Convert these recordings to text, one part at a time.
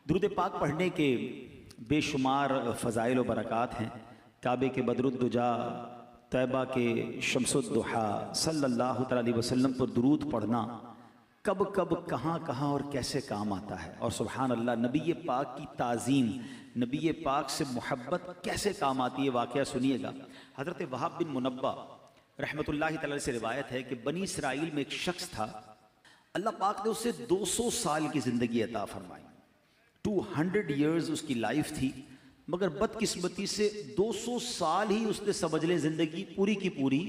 दुरूद पाक पढ़ने के बेशुमार फ़ज़ाइल व बरक़ात हैं। काबे के बदरुद्दुजा, तैबा के शम्सुद्दुहा सल्लल्लाहु अलैहि वसल्लम पर दुरूद पढ़ना कब कब कहाँ कहाँ और कैसे काम आता है। और सुबहान अल्लाह, नबी पाक की ताज़ीम, नबी पाक से मोहब्बत कैसे काम आती है। वाक़या सुनिएगा। हज़रत वहाब बिन मुनब्बा रहमतुल्लाहि तआला से रिवायत है कि बनी इसराइल में एक शख्स था, अल्लाह पाक ने उससे 200 साल की ज़िंदगी अता फरमाई। 200 ईयर्स उसकी लाइफ थी, मगर बदकिस्मती से 200 साल ही उसने समझ ले ज़िंदगी पूरी की पूरी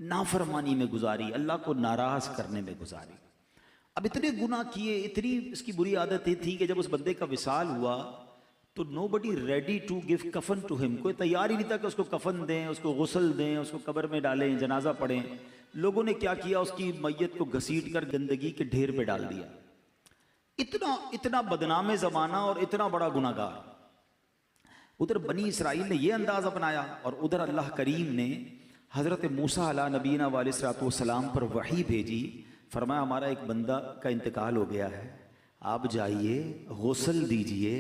नाफरमानी में गुजारी, अल्लाह को नाराज़ करने में गुजारी। अब इतने गुनाह किए, इतनी इसकी बुरी आदत ये थी कि जब उस बंदे का विसाल हुआ तो नोबडी रेडी टू गिव कफन टू हिम। कोई तैयार ही नहीं था कि उसको कफन दें, उसको गुस्ल दें, उसको कब्र में डालें, जनाजा पढ़ें। लोगों ने क्या किया, उसकी मैयत को घसीट कर गंदगी के ढेर पे डाल दिया। इतना इतना बदनाम ज़माना और इतना बड़ा गुनाहगार। उधर बनी इसराइल ने यह अंदाज़ अपनाया और उधर अल्लाह करीम ने हज़रत मूसा अला नबीना वालिस्सलातु वस्सलाम पर वही भेजी। फरमाया, हमारा एक बंदा का इंतकाल हो गया है, आप जाइए, गुस्ल दीजिए,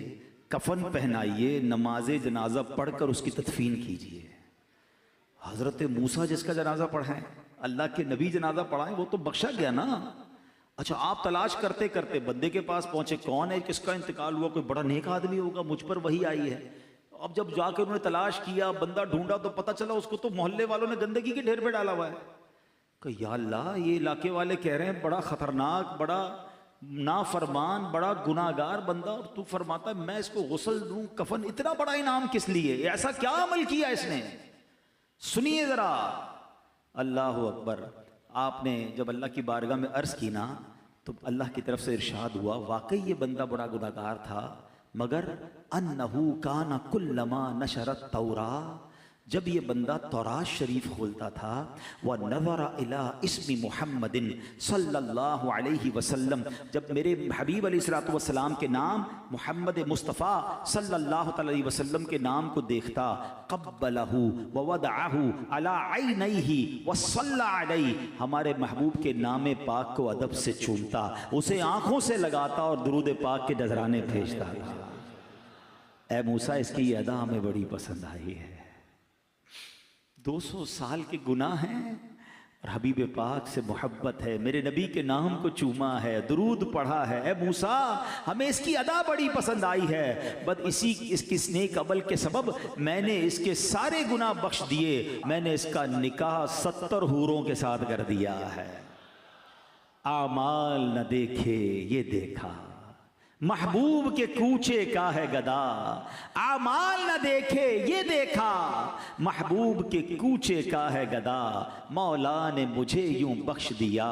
कफन पहनाइए, नमाज जनाजा पढ़कर उसकी तदफीन कीजिए। हज़रत मूसा जिसका जनाजा पढ़ाएं, अल्लाह के नबी जनाजा पढ़ाएं, वो तो बख्शा गया ना। अच्छा, आप तलाश करते करते बंदे के पास पहुंचे, कौन है, किसका इंतकाल हुआ, कोई बड़ा नेक आदमी होगा, मुझ पर वही आई है। अब जब जाकर उन्होंने तलाश किया, बंदा ढूंढा, तो पता चला उसको तो मोहल्ले वालों ने गंदगी के ढेर पे डाला हुआ है। कि या अल्लाह, ये इलाके वाले कह रहे हैं बड़ा खतरनाक, बड़ा नाफरमान, बड़ा गुनाहगार बंदा, और तू फरमाता है मैं इसको गुस्ल दूं, कफन। इतना बड़ा इनाम किस लिए? ऐसा क्या अमल किया इसने? सुनिए जरा। अल्लाह अकबर। आपने जब अल्लाह की बारगाह में अर्ज की ना, तो अल्लाह की तरफ से इरशाद हुआ, वाकई ये बंदा बड़ा गुनाहगार था, मगर अन्नहु काना कुल्लमा नशरत तौरा, जब ये बंदा तौरात शरीफ खोलता था, वह नज़रा इला इस्मी मुहम्मदिन सल्लल्लाहु अलैहि वसल्लम, जब मेरे हबीब अलैहिस्सलातु वस्सलाम के नाम मुहम्मद मुस्तफ़ा सल्लल्लाहु अलैहि वसल्लम के नाम को देखता, क़ब्बलहु व वदअहु अला ऐनैहि व सल्ला अलैहि, हमारे महबूब के नाम पाक को अदब से चूमता, उसे आँखों से लगाता और दुरूद पाक के नजराने भेजता। ए मूसा, इसकी ये अदा हमें बड़ी पसंद आई है। 200 साल के गुनाह हैं और हबीब पाक से मोहब्बत है, मेरे नबी के नाम को चूमा है, दुरूद पढ़ा है। ए मूसा, हमें इसकी अदा बड़ी पसंद आई है, बस इसकी नेक अमल के सबब मैंने इसके सारे गुनाह बख्श दिए, मैंने इसका निकाह 70 हूरों के साथ कर दिया है। आमाल न देखे ये देखा, महबूब के कूचे का है गदा, आमाल न देखे ये देखा, महबूब के कूचे का है गदा, मौला ने मुझे यूं बख्श दिया,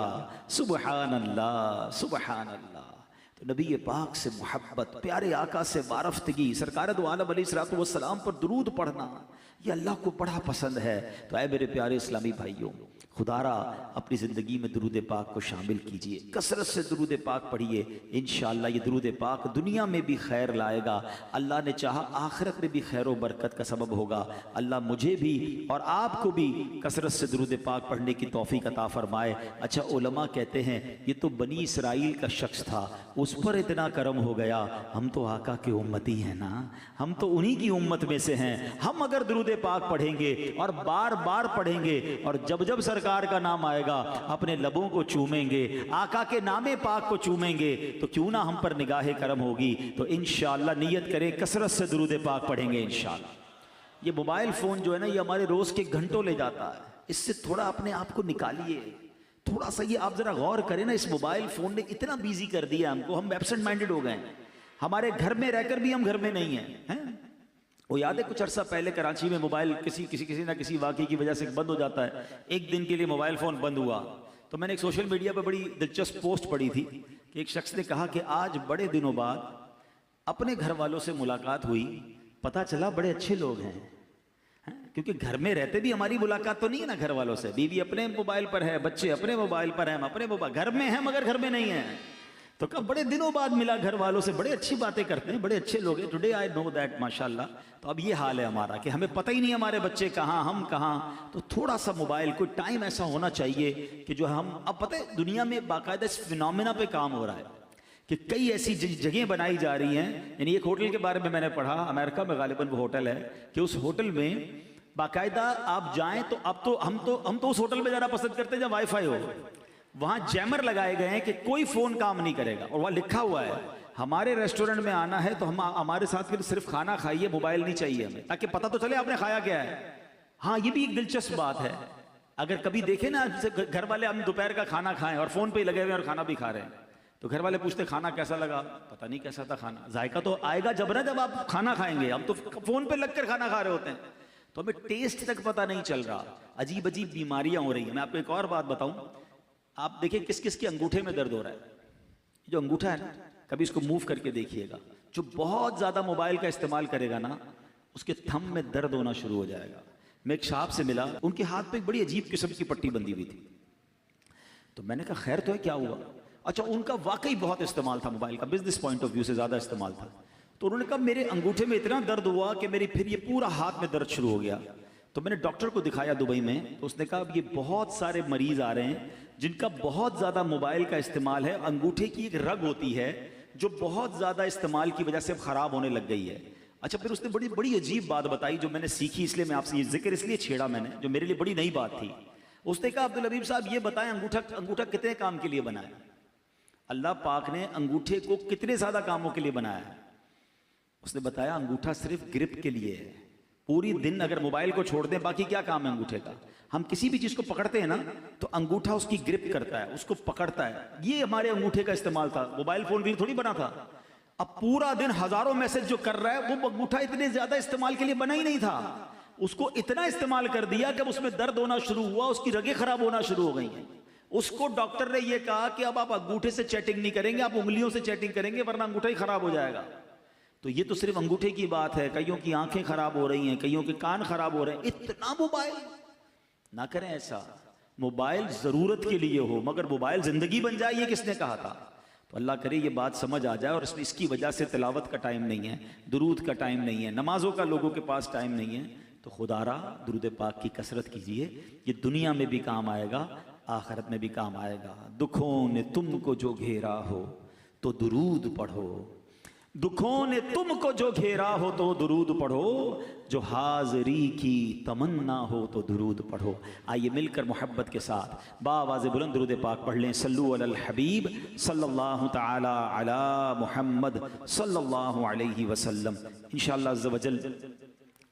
सुबहान अल्लाह सुबहान अल्लाह। तो नबी पाक से मोहब्बत, प्यारे आका से वारफ्तगी, सरकार दो आलम अलैहिस्सलातु वस्सलाम पर दुरूद पढ़ना, ये अल्लाह को बड़ा पसंद है। तो ऐ मेरे प्यारे इस्लामी भाइयों, खुदारा अपनी ज़िंदगी में दुरूद पाक को शामिल कीजिए, कसरत से दुरूद पाक पढ़िए। इंशाअल्लाह ये दुरूद पाक दुनिया में भी खैर लाएगा, अल्लाह ने चाहा आखिरत में भी खैर व बरकत का सबब होगा। अल्लाह मुझे भी और आपको भी कसरत से दुरूद पाक पढ़ने की तौफीक अता फरमाए। अच्छा, उलमा कहते हैं ये तो बनी इसराइल का शख्स था, उस पर इतना करम हो गया, हम तो आका के उम्मती हैं ना, हम तो उन्हीं की उम्मत में से हैं। हम अगर दुरूद पाक पढ़ेंगे और बार बार पढ़ेंगे और जब जब सरकार का नाम आएगा अपने लबों को चूमेंगे, आका के नामे पाक को चूमेंगे, तो क्यों ना हम पर निगाहे करम होगी। तो इंशाअल्लाह नियत करें, कसरत से दुरूद पाक पढ़ेंगे इंशाअल्लाह। ये मोबाइल फ़ोन जो है ना, ये हमारे रोज़ के घंटों ले जाता है, इससे थोड़ा अपने आप को निकालिए। थोड़ा सा ये आप ज़रा गौर करें ना, इस मोबाइल फ़ोन ने इतना बिजी कर दिया हमको, हम एब्सेंट माइंडेड हो गए हैं। हमारे घर में रहकर भी हम घर में नहीं हैं। वो याद है कुछ अरसा पहले कराची में मोबाइल किसी ना किसी वाक़े की वजह से बंद हो जाता है। एक दिन के लिए मोबाइल फ़ोन बंद हुआ, तो मैंने एक सोशल मीडिया पर बड़ी दिलचस्प पोस्ट पढ़ी थी कि एक शख्स ने कहा कि आज बड़े दिनों बाद अपने घर वालों से मुलाकात हुई, पता चला बड़े अच्छे लोग हैं। क्योंकि घर में रहते भी हमारी मुलाकात तो नहीं है ना घर वालों से, बीवी अपने मोबाइल पर है, बच्चे अपने मोबाइल पर हैं, हम अपने मोबाइल, घर में हैं मगर घर में नहीं हैं। तो कब बड़े दिनों बाद मिला घर वालों से, बड़े अच्छी बातें करते हैं, बड़े अच्छे लोग हैं, टुडे आई नो दैट माशाल्लाह। तो अब ये हाल है हमारा कि हमें पता ही नहीं हमारे बच्चे कहाँ, हम कहाँ। तो थोड़ा सा मोबाइल, कोई टाइम ऐसा होना चाहिए कि जो हम, अब पता है दुनिया में बाकायदा इस फिनोमेना पे काम हो रहा है कि कई ऐसी जगह बनाई जा रही हैं। यानी एक होटल के बारे में मैंने पढ़ा, अमेरिका में गालिबन वो होटल है, कि उस होटल में बाकायदा आप जाएं तो अब तो हम तो उस होटल में जाना पसंद करते हैं जहाँ वाईफाई हो। वहाँ जैमर लगाए गए हैं कि कोई फोन काम नहीं करेगा, और वहाँ लिखा हुआ है हमारे रेस्टोरेंट में आना है तो हम हमारे साथ के सिर्फ खाना खाइए, मोबाइल नहीं चाहिए हमें, ताकि पता तो चले आपने खाया क्या है। हाँ, ये भी एक दिलचस्प बात है। अगर कभी देखें ना, घर वाले हम दोपहर का खाना खाएं और फोन पे ही लगे हुए और खाना भी खा रहे हैं, तो घर वाले पूछते खाना कैसा लगा, पता नहीं कैसा था खाना। जायका तो आएगा जब ना, जब आप खाना खाएंगे। हम तो फोन पे लगकर खाना खा रहे होते हैं, तो हमें टेस्ट तक पता नहीं चल रहा। अजीब अजीब बीमारियां हो रही हैं। मैं आपको एक और बात बताऊं, आप देखिए किस किस के अंगूठे में दर्द हो रहा है। जो अंगूठा है ना, कभी इसको मूव करके देखिएगा। जो बहुत ज्यादा मोबाइल का इस्तेमाल करेगा ना, उसके थंब में दर्द होना शुरू हो जाएगा। मैं एक साहब से मिला, उनके हाथ पे एक बड़ी अजीब किस्म की पट्टी बंधी हुई थी। तो मैंने कहा खैर तो है, क्या हुआ? अच्छा, उनका वाकई बहुत इस्तेमाल था मोबाइल का, बिजनेस पॉइंट ऑफ व्यू से ज्यादा इस्तेमाल था। तो उन्होंने कहा मेरे अंगूठे में इतना दर्द हुआ कि मेरी फिर ये पूरा हाथ में दर्द शुरू हो गया। तो मैंने डॉक्टर को दिखाया दुबई में, तो उसने कहा अब ये बहुत सारे मरीज आ रहे हैं जिनका बहुत ज्यादा मोबाइल का इस्तेमाल है। अंगूठे की एक रग होती है जो बहुत ज्यादा इस्तेमाल की वजह से अब खराब होने लग गई है। अच्छा, फिर उसने बड़ी बड़ी अजीब बात बताई जो मैंने सीखी, इसलिए मैं आपसे ये जिक्र इसलिए छेड़ा मैंने, जो मेरे लिए बड़ी नई बात थी। उसने कहा अब्दुल हबीब साहब ये बताएं, अंगूठा कितने काम के लिए बना है? अल्लाह पाक ने अंगूठे को कितने ज्यादा कामों के लिए बनाया है? उसने बताया अंगूठा सिर्फ ग्रिप के लिए है। पूरी दिन अगर मोबाइल को छोड़ दें, बाकी क्या काम है अंगूठे का? हम किसी भी चीज को पकड़ते हैं ना, तो अंगूठा उसकी ग्रिप करता है, उसको पकड़ता है। ये हमारे अंगूठे का इस्तेमाल था, मोबाइल फोन भी थोड़ी बना था। अब पूरा दिन हजारों मैसेज जो कर रहा है, वो अंगूठा इतने ज्यादा इस्तेमाल के लिए बना ही नहीं था। उसको इतना इस्तेमाल कर दिया कि उसमें दर्द होना शुरू हुआ, उसकी रगें खराब होना शुरू हो गई हैं। उसको डॉक्टर ने यह कहा कि अब आप अंगूठे से चैटिंग नहीं करेंगे, आप उंगलियों से चैटिंग करेंगे, वरना अंगूठा ही खराब हो जाएगा। तो ये तो सिर्फ अंगूठे की बात है, कईयों की आंखें खराब हो रही हैं, कईयों के कान खराब हो रहे हैं। इतना मोबाइल ना करें ऐसा। मोबाइल जरूरत के लिए हो, मगर मोबाइल जिंदगी बन जाए, ये किसने कहा था? तो अल्लाह करे ये बात समझ आ जाए। और इसकी वजह से तिलावत का टाइम नहीं है, दुरूद का टाइम नहीं है, नमाजों का लोगों के पास टाइम नहीं है। तो खुदारा दुरूद पाक की कसरत कीजिए, ये दुनिया में भी काम आएगा, आखिरत में भी काम आएगा। दुखों ने तुमको जो घेरा हो तो दुरूद पढ़ो, दुखों ने तुमको जो घेरा हो तो दुरूद पढ़ो, जो हाज़री की तमन्ना हो तो दुरूद पढ़ो। आइए मिलकर मोहब्बत के साथ बावाज़ बुलंद दुरूद पाक पढ़ लें। सल्लु अलल हबीब सल्लल्लाहु तआला अला मुहम्मद सल्लल्लाहु अलैहि वसल्लम। इंशाअल्लाह अज़्ज़ व जल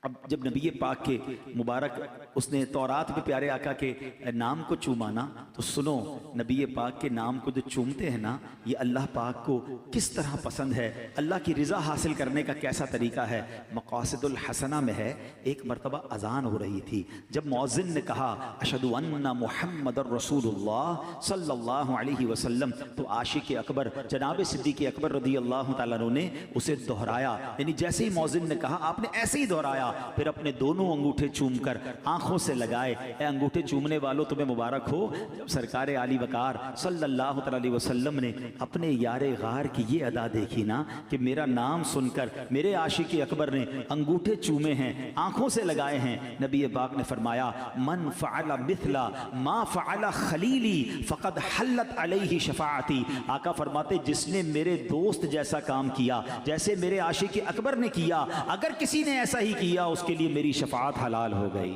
अब जब नबी पाक के मुबारक उसने तौरात में प्यारे आका के नाम को चूमाना, तो सुनो नबी पाक के नाम को जो चूमते हैं ना, ये अल्लाह पाक को किस तरह पसंद है, अल्लाह की रिज़ा हासिल करने का कैसा तरीका है। मक़ासिदुल हसना में है, एक मरतबा अजान हो रही थी, जब मौज़िन ने कहा अशहदु अन्ना मुहम्मदुर रसूलुल्लाह सल्लल्लाहु अलैहि वसल्लम, तो आशिक अकबर जनाब सिद्दीक़ अकबर रज़ियल्लाहु तआला अन्हु ने उसे दोहराया। यानी जैसे ही मौज़िन ने कहा, आपने ऐसे ही दोहराया, फिर अपने दोनों अंगूठे चूमकर आंखों से लगाए। ए अंगूठे चूमने वालों तुम्हें मुबारक हो। जब सरकार आली वकार सल्लल्लाहु अलैहि वसल्लम ने अपने यारे गार की ये अदा देखी ना, कि मेरा नाम सुनकर मेरे आशिक अकबर ने अंगूठे चूमे हैं, आंखों से लगाए हैं, नबी पाक ने फरमाया मन फ़अला मिथला मा फ़अला खलीली फ़क़द हल्लत अलैहि शफ़ाअती। आका फरमाते जिसने मेरे दोस्त जैसा काम किया, जैसे मेरे आशिक अकबर ने किया, अगर किसी ने ऐसा ही किया उसके लिए मेरी शफाअत हलाल हो गई।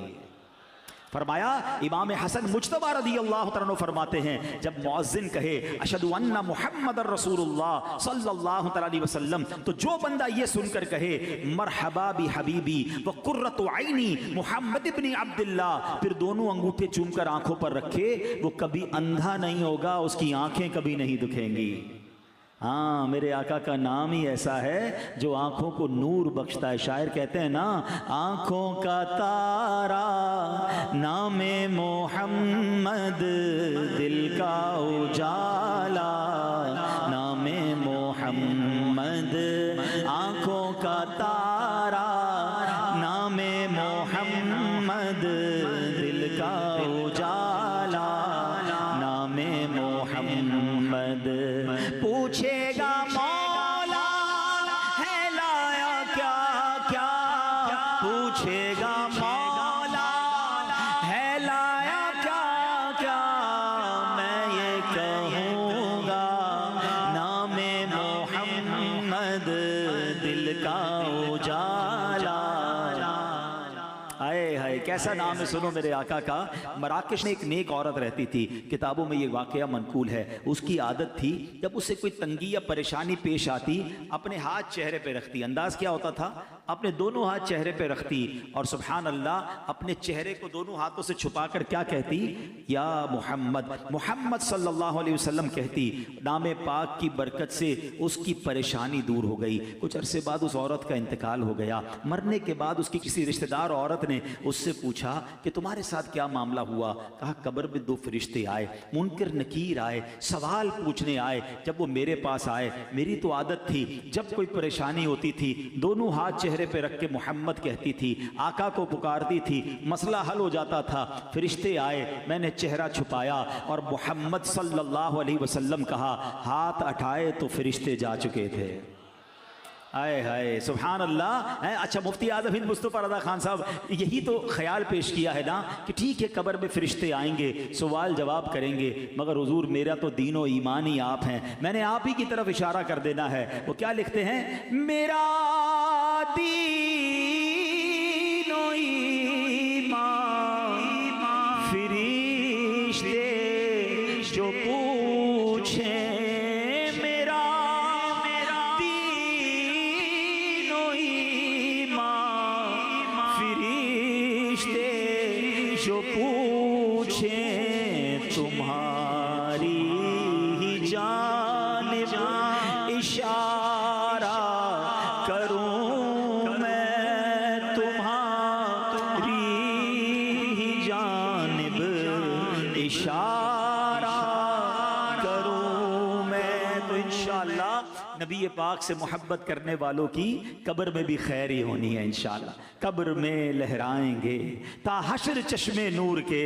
फरमाया इमाम हसन मुज्तबा रज़ियल्लाहु तआला अन्हु फरमाते हैं, जब मुअज्जिन कहे अशहदु अन्ना मुहम्मदुर रसूलुल्लाह सल्लल्लाहु अलैहि वसल्लम, तो जो बंदा ये सुनकर कहे मरहबा बि हबीबी व कुर्रतु ऐनी मुहम्मद इब्न अब्दुल्लाह, फिर दोनों अंगूठे चूमकर आंखों पर रखे, वो कभी अंधा नहीं होगा, उसकी आंखें कभी नहीं दुखेंगी। हाँ, मेरे आका का नाम ही ऐसा है जो आंखों को नूर बख्शता है। शायर कहते हैं ना, आंखों का तारा नामे मोहम्मद, दिल का उजाला नामे मोहम्मद, आंखों का तारा नामे मोहम्मद, दिल का उजाला नामे मोहम्मद। पूछेगा मौला है लाया क्या क्या, पूछेगा मौला है लाया क्या क्या, मैं ये कहूँगा नामे मोहम्मद दिल का उजाला। आए हाय कैसा नाम है, सुनो मेरे आका का। मराकश में एक नेक औरत रहती थी, किताबों में ये वाकया मनकूल है। उसकी आदत थी जब उससे कोई तंगी या परेशानी पेश आती, अपने हाथ चेहरे पे रखती। अंदाज क्या होता था, अपने दोनों हाथ चेहरे पे रखती और सुभान अल्लाह अपने चेहरे को दोनों हाथों से छुपाकर क्या कहती, या मोहम्मद, मोहम्मद सल्लल्लाहु अलैहि वसल्लम कहती। नामे पाक की बरकत से उसकी परेशानी दूर हो गई। कुछ अरसे बाद उस औरत का इंतकाल हो गया। मरने के बाद उसकी किसी रिश्तेदार औरत ने उससे पूछा कि तुम्हारे साथ क्या मामला हुआ। कहा कब्र में दो फरिश्ते आए, मुनकर नकीर आए, सवाल पूछने आए। जब वो मेरे पास आए, मेरी तो आदत थी जब कोई परेशानी होती थी दोनों हाथ चेहरे पे रख के मोहम्मद कहती थी, आका को पुकारती थी, मसला हल हो जाता था। फरिश्ते आए, मैंने चेहरा छुपाया और मोहम्मद सल्लल्लाहु अलैहि वसल्लम कहा। हाथ उठाए तो फरिश्ते जा चुके थे। आए हाय सुभान अल्लाह है। अच्छा मुफ्ती आज़म हिंद मुस्तफ़ा रज़ा खान साहब यही तो ख्याल पेश किया है ना कि ठीक है कब्र में फरिश्ते आएंगे, सवाल जवाब करेंगे, मगर हुजूर मेरा तो दीनो ईमान ही आप हैं। मैंने आप ही की तरफ इशारा कर देना है। वो क्या लिखते हैं, मेरा दीनो ईमान फरिश्ते जो पूछे, जो पूछे तुम्हारी ही जानिब इशारा करूं मैं, तुम्हारी ही जानिब इशारा करूं मैं। तो इंशाअल्लाह नबी पाक से मोहब्बत करने वालों की कब्र में भी खैर ही होनी है। इंशाअल्लाह कब्र में लहराएंगे ता हश्र चश्मे नूर के,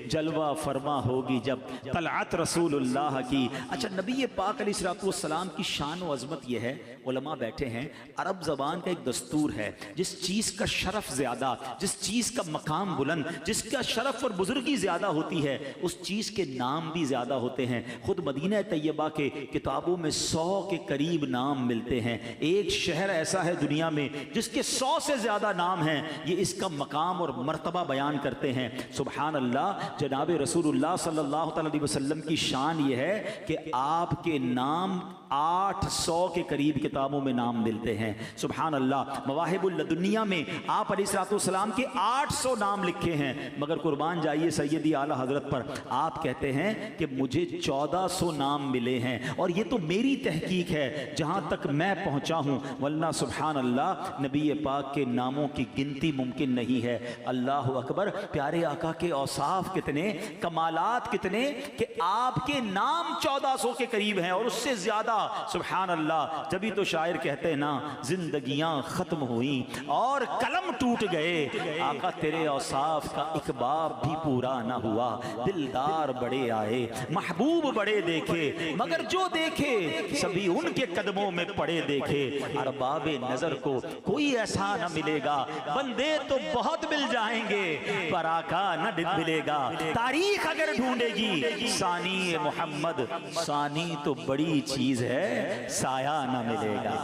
जलवा फरमा होगी जब तलअत रसूलुल्लाह की। अच्छा नबी पाक अलैहिस्सलाम की शान व अज़मत यह है, उलमा बैठे हैं, अरब ज़बान का एक दस्तूर है, जिस चीज़ का शरफ ज़्यादा, जिस चीज़ का मकाम बुलंद, जिसका शरफ और बुजुर्गी ज़्यादा होती है, उस चीज़ के नाम भी ज़्यादा होते हैं। खुद मदीना तैयबा के किताबों में 100 के करीब नाम मिलते हैं। एक शहर ऐसा है दुनिया में जिसके 100 से ज़्यादा नाम हैं। ये इसका मकाम और मर्तबा बयान करते हैं। सुभान अल्लाह, जनाब रसूलुल्लाह सल्लल्लाहु अलैहि वसल्लम की शान ये है कि आपके नाम 800 के करीब किताबों में नाम मिलते हैं। सुभान अल्लाह, मवाहिबुल लदुनिया में आप अलैहिस्सलाम के 800 नाम लिखे हैं, मगर कुर्बान जाइए सैयदी आला हजरत पर, आप कहते हैं कि मुझे 1400 नाम मिले हैं और ये तो मेरी तहकीक है जहां तक मैं पहुंचा हूं, वरना सुभान अल्लाह नबी पाक के नामों की गिनती मुमकिन नहीं है। अल्लाह अकबर, प्यारे आका के औसाफ कितने, कमालात कितने कि आपके नाम 1400 के करीब हैं और उससे ज्यादा। सुभान अल्लाह, जभी तो शायर कहते हैं ना, जिंदगियां खत्म हुई और कलम टूट गए, आका तेरे औसाफ का एक बाब भी पूरा ना हुआ। दिलदार बड़े आए, महबूब बड़े देखे, मगर जो देखे सभी उनके कदमों में पड़े देखे। अरबाबे नजर को कोई ऐसा न मिलेगा, बंदे तो बहुत मिल जाएंगे पर आका न मिलेगा। तारीख अगर ढूंढेगी सानी मोहम्मद, सानी तो बड़ी चीज है, साया न मिलेगा।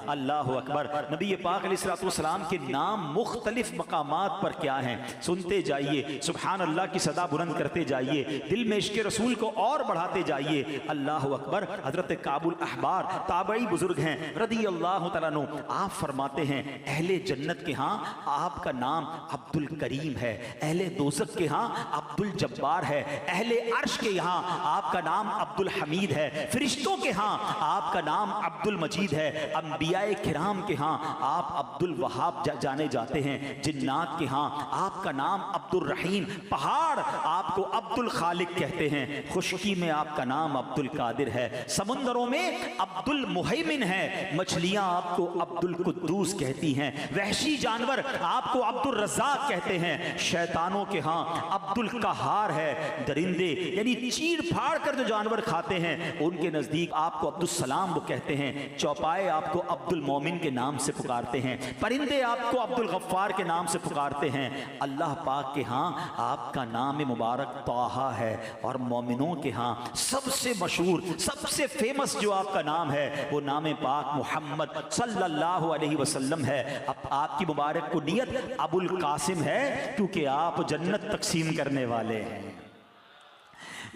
अल्लाह अकबर। नबी पाक अलैहिस्सलाम के नाम मुख्तलिफ मकामात पर क्या हैं, सुनते जाइए, सुभान अल्लाह की सदा बुलंद करते जाइए, दिल में इश्क़ रसूल को और बढ़ाते जाइए। अल्लाह अकबर। हजरत काबुल अहबार ताबई बुजुर्ग हैं रदी अल्लाह तआला अन्हु, आप फरमाते हैं अहले जन्नत के यहाँ आपका नाम अब्दुल करीम है, अहले दोज़ख के यहाँ अब्दुल जब्बार है, अहले अर्श के यहाँ आपका नाम अब्दुल हमीद है, फरिश्तों के यहाँ आपका नाम अब्दुल मजीद है, अंबियाए किराम के यहाँ आप अब्दुल वहाब जाने जाते हैं, जिन्नात के यहाँ आपका नाम अब्दुल रहीम, पहाड़ आपको अब्दुल खालिक कहते हैं, खुशकी में आपका नाम अब्दुल कादिर है, समुंदरों में अब्दुल मुहैमिन है, मछलियां आपको अब्दुल कुद्दूस कहती हैं, वहशी जानवर आपको अब्दुल रज़्ज़ाक कहते हैं, शैतानों के यहाँ अब्दुल कहार है, दरिंदे यानी चीर फाड़ कर जो जानवर खाते हैं उनके नजदीक आपको अब्दुल अब्दुस्सलाम वो कहते हैं, चौपाए आपको अब्दुल मोमिन के नाम से पुकारते हैं, परिंदे आपको अब्दुल गफ्फार के नाम से पुकारते हैं। अल्लाह पाक के हाँ आपका नाम मुबारक ताहा है, और मोमिनों के हाँ सबसे मशहूर सबसे फेमस जो आपका नाम है वो नाम पाक मोहम्मद सल्लल्लाहु अलैहि वसल्लम है। अब आपकी मुबारक कुनियत अबुल कासिम है, क्योंकि आप जन्नत तकसीम करने वाले हैं।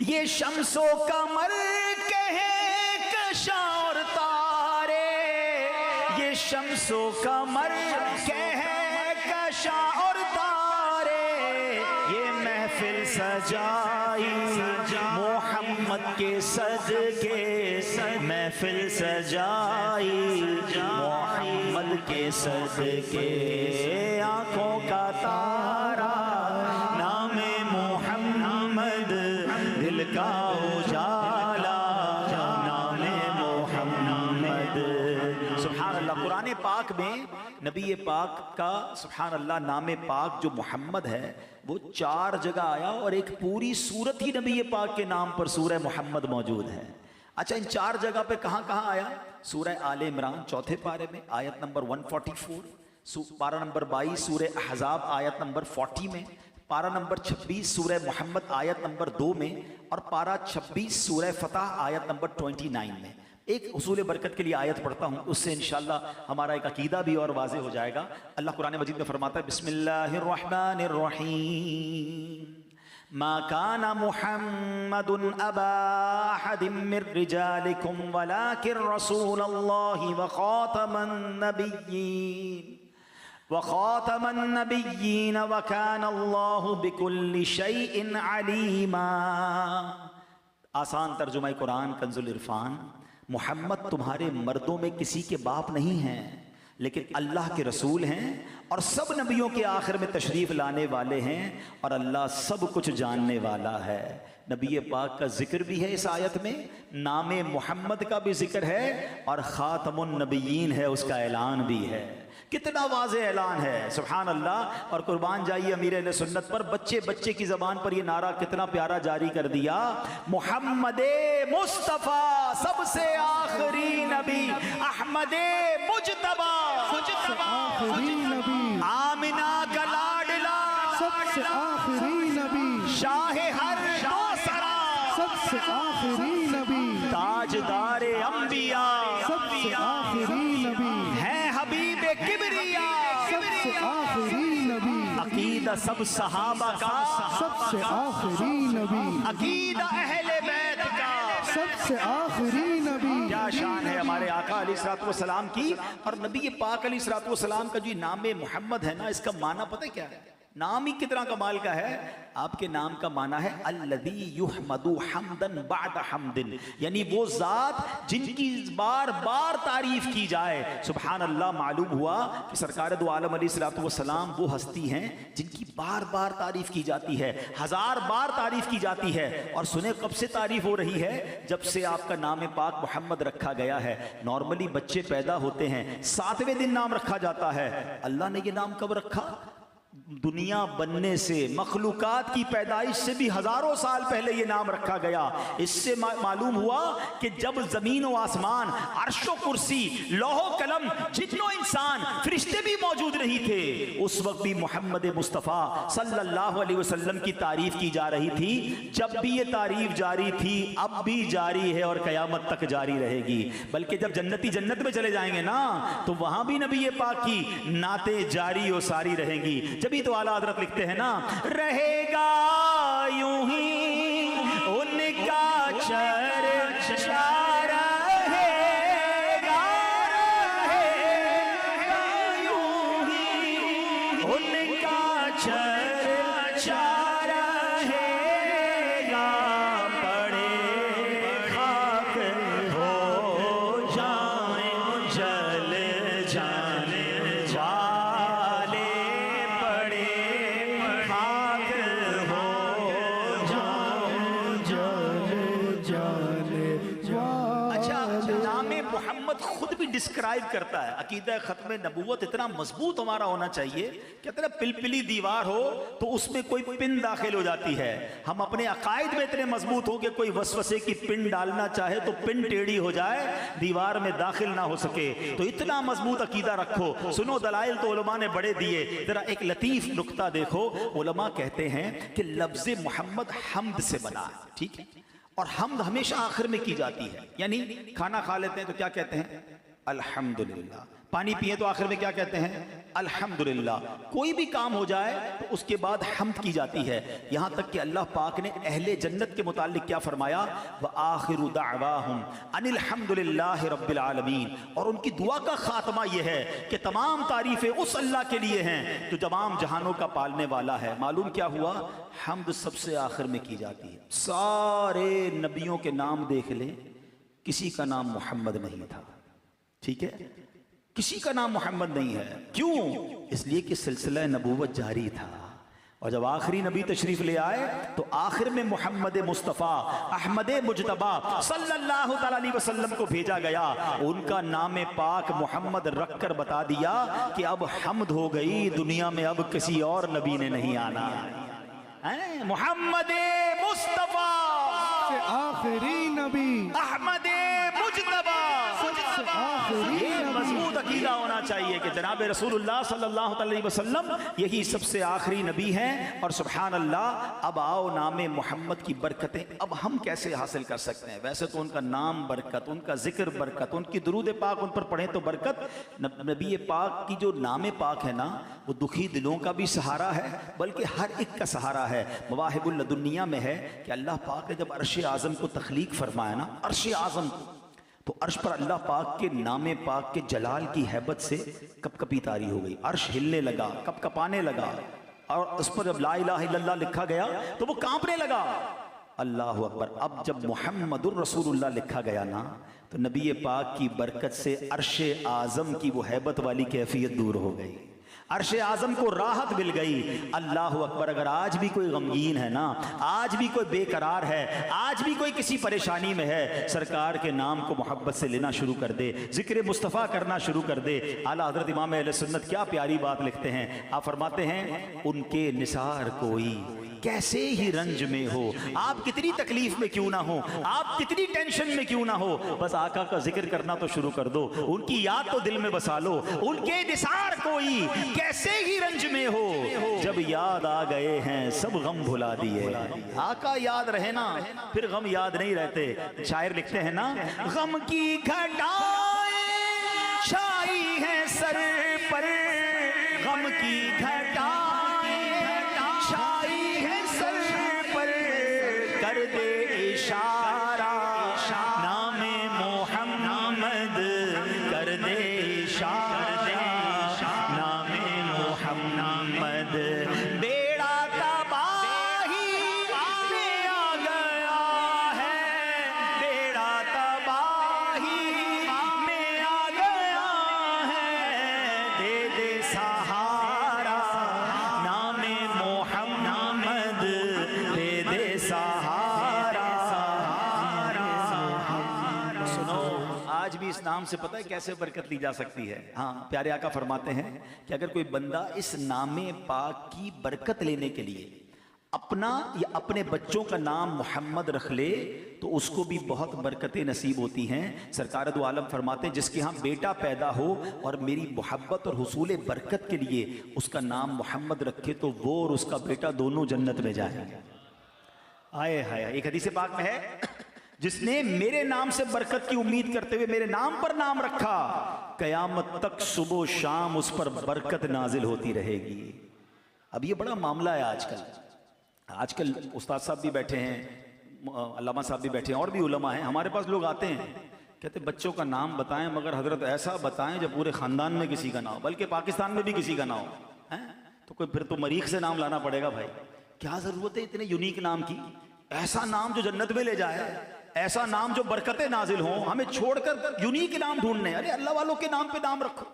ये शम्सो कमर के हैं कशा और तारे, ये शम्सो कमर के हैं कशा और तारे, ये महफिल सजाई मोहम्मद के सदके, महफिल सजाई मोहम्मद के सदके, आंखों का तारा नामे मोहम्मद, दिल का उजाला नामे मोहम्मद। सुभान अल्लाह। कुरान पाक में नबी पाक का सुभान अल्लाह नाम पाक जो मोहम्मद है वो 4 जगह आया, और एक पूरी सूरत ही नबी पाक के नाम पर सूरह मोहम्मद मौजूद है। अच्छा, इन 4 जगह पे कहाँ कहाँ आया? सूरह आले इमरान 4थे पारे में आयत नंबर 144, पारा नंबर 22 सूरह अहज़ाब आयत नंबर 40 में, पारा नंबर 26 सूरह मोहम्मद आयत नंबर 2 में, और पारा 26 सूरह फतह आयत नंबर 29 में। एक उसूल बरकत के लिए आयत पढ़ता हूँ, उससे इंशाअल्लाह हमारा एक अकीदा भी और वाज़ेह हो जाएगा। अल्लाह कुरान मजीद में फरमाता है, बिस्मिल्लाहिर रहमानिर रहीम, मा काना मुहम्मदुन अबा अहदिम मिर रिजालिकुम वलाकिन रसूलल्लाहि व खातमन नबिय्यीन व काना अल्लाहु बिकुल्लि शैइन अलीमा। आसान तर्जुमा कुरान कंजुल इरफान, मोहम्मद तुम्हारे मर्दों में किसी के बाप नहीं हैं, लेकिन अल्लाह के रसूल हैं और सब नबियों के आखिर में तशरीफ़ लाने वाले हैं, और अल्लाह सब कुछ जानने वाला है। नबी पाक का जिक्र भी है इस आयत में, नाम मोहम्मद का भी जिक्र है, और ख़ातमुन नबिय्यीन है उसका ऐलान भी है। कितना वाज़ेह ऐलान है, सुभान अल्लाह। और कुर्बान जाइए अमीर अहले सुन्नत पर, बच्चे बच्चे की ज़बान पर ये नारा कितना प्यारा जारी कर दिया, मोहम्मदे मुस्तफ़ा सबसे आखिरी नबी, अहमदे मुजतबा आखिरी नबी, आमिना का लाडला सबसे आखिरी नबी, शाहे हर दो सरा सबसे आखिरी नबी, ताजदारे अंबिया सबसे आखिरी नबी, है हबीबे किबरिया सबसे आखिरी नबी, अकीदा सब सहाबा का सबसे आखिरी नबी, अकीदा अहले बैत का सबसे आखिरी नबी। क्या शान है हमारे आका अलैहिस्सलाम की। और नबी पाक अलैहिस्सलाम का जो नाम मोहम्मद है ना, इसका माना पता है क्या है? नाम ही कितना कमाल का है। आपके नाम का माना है अल्लज़ी युहमदु हम्दन बाद हम्दिन, यानी वो ज़ात जिनकी बार बार तारीफ की जाए। सुभान अल्लाह। मालूम हुआ कि सरकार दो आलम अलैहिस्सलाम वो हस्ती हैं जिनकी बार बार तारीफ की जाती है, 1000 बार तारीफ की जाती है। और सुने कब से तारीफ हो रही है? जब से आपका नाम पाक मोहम्मद रखा गया है। नॉर्मली बच्चे पैदा होते हैं 7वें दिन नाम रखा जाता है। अल्लाह ने ये नाम कब रखा? दुनिया बनने से, मखलूकात की पैदाइश से भी हजारों साल पहले ये नाम रखा गया। इससे मालूम हुआ कि जब जमीन व आसमान, अर्शो कुर्सी, लोहो कलम, जिन्नो इंसान, फरिश्ते भी मौजूद नहीं थे, उस वक्त भी मोहम्मद मुस्तफ़ा सल्लल्लाहु अलैहि वसल्लम की तारीफ की जा रही थी। जब भी ये तारीफ जारी थी, अब भी जारी है और क़यामत तक जारी रहेगी। बल्कि जब जन्नती जन्नत में चले जाएंगे ना, तो वहां भी नबी पाक की नाते जारी और सारी रहेंगी। जब तो आला हज़रत लिखते हैं ना, रहेगा यूं ही उनका चर्चा रहेगा, रहेगा यूं ही उनका चर्चा रहेगा, पड़े खाक हो जाए जल जाने वाले, डिस्क्राइब करता है। अकीदा खत्म नबूवत इतना मजबूत हमारा होना चाहिए, कहते हैं पिलपिली दीवार हो तो उसमें कोई पिन दाखिल हो जाती है। हम अपने अकायद में इतने मजबूत हो कि कोई वसवसे की पिन डालना चाहे तो पिन टेढ़ी हो जाए, दीवार में दाखिल ना हो सके। तो इतना मजबूत अकीदा रखो। सुनो, दलाइल तो उलमा ने बड़े दिए। जरा एक लतीफ नुक्ता देखो। उलमा कहते हैं कि लफ्ज मोहम्मद हम्द से बना है, ठीक है, और हम्द हमेशा आखिर में की जाती है। यानी खाना खा लेते हैं तो क्या कहते हैं? अल्हम्दुलिल्लाह। पानी पिए तो आखिर में क्या कहते हैं? अल्हम्दुलिल्लाह। कोई भी काम हो जाए तो उसके बाद हम्द की जाती है। यहां तक कि अल्लाह पाक ने अहले जन्नत के मुतालिक क्या फरमाया? व आखिरु दअवाहुम अनिल हम्दुलिल्लाहि रब्बिल आलमीन। और उनकी दुआ का खात्मा यह है कि तमाम तारीफें उस अल्लाह के लिए हैं जो तमाम जहानों का पालने वाला है। मालूम क्या हुआ? हम्द सबसे आखिर में की जाती है। सारे नबियों के नाम देख लें, किसी का नाम मोहम्मद नहीं था, ठीक है, किसी का नाम मोहम्मद नहीं है। क्यों? इसलिए कि सिलसिला नबूवत जारी था। और जब आखिरी नबी तशरीफ ले आए तो आखिर में मोहम्मद मुस्तफ़ा अहमद मुजतबा सल्लल्लाहु अलैहि वसल्लम को भेजा गया। उनका नाम पाक मोहम्मद रखकर बता दिया कि अब हम्द हो गई, दुनिया में अब किसी और नबी ने नहीं आना। मोहम्मद मुस्तफ़ा आखिरी नबी, अहमद मुजतबा, मजबूत अकीदा होना चाहिए कि जनाब रसूलुल्लाह सल्लल्लाहु अलैहि वसल्लम यही सबसे आखिरी नबी हैं। और सुभान अल्लाह, अब आओ नाम मोहम्मद की बरकतें अब हम कैसे हासिल कर सकते हैं? वैसे तो उनका नाम बरकत, उनका जिक्र बरकत, उनकी दुरूद पाक उन पर पढ़ें तो बरकत। नबी पाक की जो नाम पाक है ना, वो दुखी दिलों का भी सहारा है, बल्कि हर एक का सहारा है। मवाहिबुल लदुनिया में है कि अल्लाह पाक ने जब अर्श आज़म को तख्लीक फरमाया ना, अर्श आज़म को, तो अर्श पर अल्लाह पाक के नाम पाक के जलाल की हैबत से कपकपी तारी हो गई। अर्श हिलने लगा, कपकपाने लगा, और उस पर जब ला इलाहा इल्लल्लाह लिखा गया तो वो कांपने लगा। अल्लाह अकबर। अब जब मुहम्मदुर रसूलुल्लाह लिखा गया ना, तो नबी पाक की बरकत से अर्श आज़म की वो हैबत वाली कैफियत दूर हो गई, अर्श आज़म को राहत मिल गई। अल्लाह अकबर। अगर आज भी कोई गमगीन है ना, आज भी कोई बेकरार है, आज भी कोई किसी परेशानी में है, सरकार के नाम को मोहब्बत से लेना शुरू कर दे, जिक्र मुस्तफ़ा करना शुरू कर दे। आला हज़रत इमाम अहले सुन्नत क्या प्यारी बात लिखते हैं। आप फरमाते हैं, उनके निसार कोई कैसे ही रंज में हो, आप कितनी तकलीफ में क्यों ना हो, आप कितनी टेंशन में क्यों ना हो, बस आका का जिक्र करना तो शुरू कर दो, उनकी याद तो दिल में बसा लो। उनके निसार कोई कैसे ही रंज में हो, जब याद आ गए हैं सब गम भुला दिए। आका याद रहे ना, फिर गम याद नहीं रहते। शायर लिखते हैं ना, गम की घटाएं छाई है सर पर, गम की घटाएं छाई है सर पर, कर दे इशारा नामे मोहम्मद, कर दे इशारा नामे मोहम्मद। बेड़ा तबाही में आ गया है, बेड़ा तबाही में आ गया है, दे दे सहारा नामे मोहम्मद, दे दे सहारा। सुनो, आज भी इस नाम से पता है कैसे बरकत ली जा सकती है। हाँ, प्यारे आका फरमाते हैं कि अगर कोई बंदा इस नामे पाक की बरकत लेने के लिए अपना या अपने बच्चों का नाम मोहम्मद रख ले तो उसको भी बहुत बरकतें नसीब होती हैं। सरकार दो आलम फरमाते हैं, जिसके यहाँ बेटा पैदा हो और मेरी मोहब्बत और हुसूल बरकत के लिए उसका नाम मोहम्मद रखे तो वो और उसका बेटा दोनों जन्नत में जाएंगे। आए हाय। एक हदीस पाक में है, जिसने मेरे नाम से बरकत की उम्मीद करते हुए मेरे नाम पर नाम रखा, कयामत तक सुबह शाम उस पर बरकत नाजिल होती रहेगी। अब ये बड़ा मामला है आजकल उस्ताद साहब भी बैठे हैं, अल्लामा साहब भी बैठे हैं, और भी उलमा हैं। हमारे पास लोग आते हैं, कहते बच्चों का नाम बताएं, मगर हजरत ऐसा बताएं जब पूरे खानदान में किसी का ना हो, बल्कि पाकिस्तान में भी किसी का ना हो। हैं तो कोई फिर तो मरीख से नाम लाना पड़ेगा। भाई क्या जरूरत है इतने यूनिक नाम की? ऐसा नाम जो जन्नत में ले जाए, ऐसा नाम जो बरकतें नाजिल हों। हमें छोड़कर यूनिक नाम ढूंढने, अरे अल्लाह वालों के नाम पे नाम रखो।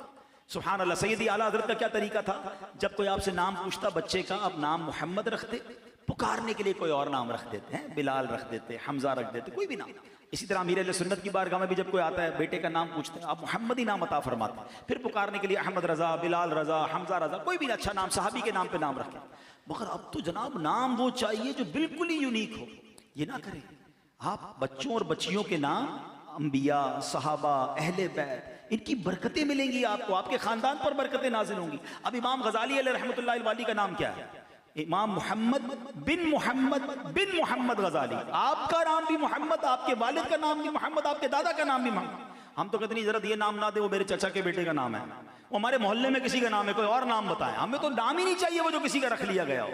सुभान अल्लाह। सैयदी आला हज़रत का क्या तरीका था, जब कोई आपसे नाम पूछता बच्चे का, आप नाम मोहम्मद रखते, पुकारने के लिए कोई और नाम रख देते हैं, बिलाल रख देते, हमजा रख देते, कोई भी नाम। इसी तरह अमीर अहले सुन्नत की बारगाह में भी जब कोई आता है बेटे का नाम पूछते हैं, आप मोहम्मद ही नाम अता फरमाते हैं, फिर पुकारने के लिए अहमद रजा, बिलाल रजा, हमजा रजा, कोई भी अच्छा नाम सहाबी के नाम पे नाम रखें। मगर अब तो जनाब नाम वो चाहिए जो बिल्कुल ही यूनिक हो। ये ना करें आप बच्चों और बच्चियों के नाम अंबिया, सहाबा, अहले बैत, इनकी बरकतें मिलेंगी आपको, आपके खानदान पर बरकतें नाजिल होंगी। अब इमाम गजाली अलैहि रहमतुल्लाहि अलैहि का नाम क्या है? इमाम मोहम्मद बिन मोहम्मद गजाली। आपका नाम भी मोहम्मद, आपके वालिद का नाम भी मोहम्मद, आपके दादा का नाम भी मोहम्मद। हम तो कहते नहीं जरा ये नाम ना दे, वो मेरे चाचा के बेटे का नाम है, वो हमारे मोहल्ले में किसी का नाम है, कोई और नाम बताएं, हमें तो नाम ही नहीं चाहिए वो जो किसी का रख लिया गया हो।